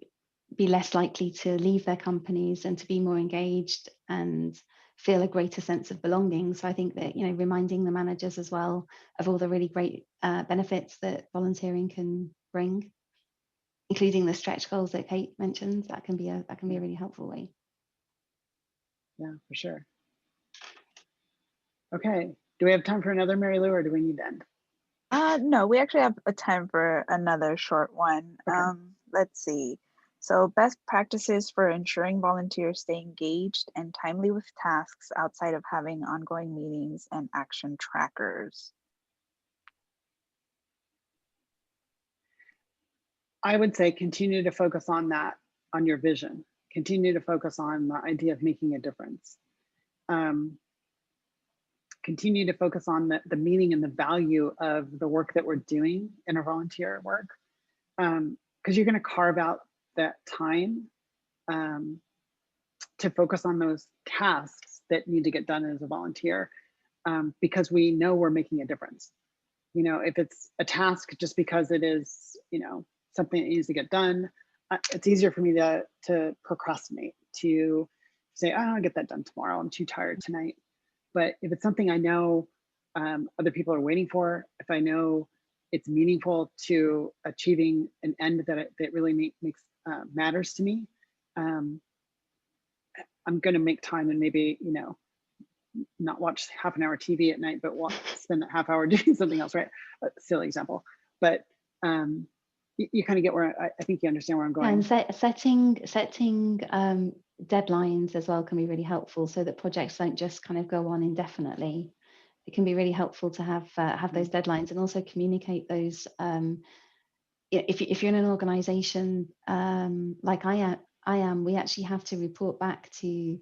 be less likely to leave their companies and to be more engaged and feel a greater sense of belonging. So I think that, you know, reminding the managers as well of all the really great benefits that volunteering can bring, including the stretch goals that Kate mentioned, that can be a really helpful way. Yeah, for sure. Okay, do we have time for another, Mary Lou, or do we need to end? No, we actually have a time for another short one. Okay. Let's see. So best practices for ensuring volunteers stay engaged and timely with tasks outside of having ongoing meetings and action trackers. I would say continue to focus on that, on your vision. Continue to focus on the idea of making a difference. Continue to focus on the meaning and the value of the work that we're doing in our volunteer work, because you're going to carve out that time to focus on those tasks that need to get done as a volunteer, because we know we're making a difference. You know, if it's a task just because it is, you know, something that needs to get done, it's easier for me to procrastinate, to say, oh, I'll get that done tomorrow, I'm too tired tonight. But if it's something I know other people are waiting for, if I know it's meaningful to achieving an end that really makes matters to me, I'm going to make time and maybe, you know, not watch half an hour TV at night, but spend that half hour doing something else, right? A silly example, but you kind of get where I think you understand where I'm going. And setting deadlines as well can be really helpful, so that projects don't just kind of go on indefinitely. It can be really helpful to have those deadlines, and also communicate those. If you're in an organization like I am, we actually have to report back to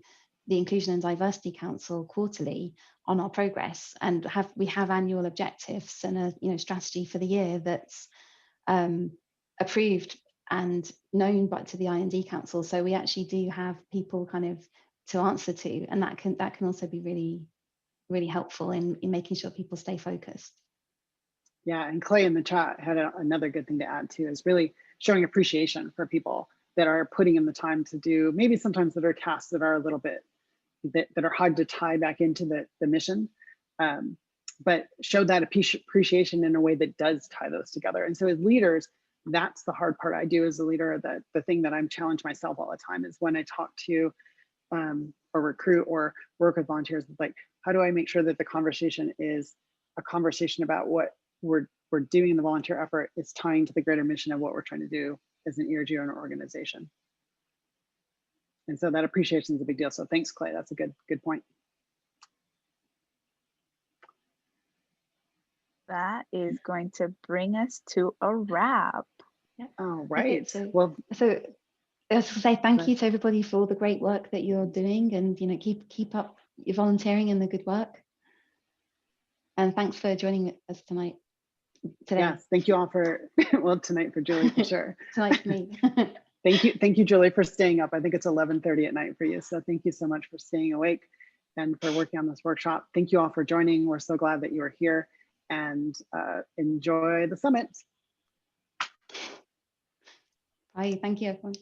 the Inclusion and Diversity Council quarterly on our progress, and we have annual objectives and a strategy for the year that's approved and known to the I&D Council. So we actually do have people kind of to answer to, and that can also be really, really helpful in making sure people stay focused. Yeah, and Clay in the chat had another good thing to add too, is really showing appreciation for people that are putting in the time to do, maybe sometimes that are tasks that are a little bit, that are hard to tie back into the mission, but show that appreciation in a way that does tie those together. And so as leaders, that's the hard part I do as a leader. The thing that I'm challenged myself all the time is when I talk to or recruit or work with volunteers, like, how do I make sure that the conversation is a conversation about what we're doing in the volunteer effort is tying to the greater mission of what we're trying to do as an ERG or an organization. And so that appreciation is a big deal. So thanks, Clay. That's a good point. That is going to bring us to a wrap. Yeah. All right. Okay, Well, so I was to say thank you to everybody for all the great work that you're doing, and keep up your volunteering and the good work. And thanks for joining us today. Yes, thank you all for tonight for Julie, for sure. Tonight for me. Thank you, Julie, for staying up. I think it's 11:30 at night for you. So thank you so much for staying awake and for working on this workshop. Thank you all for joining. We're so glad that you are here, and enjoy the summit. Bye. Thank you, everyone.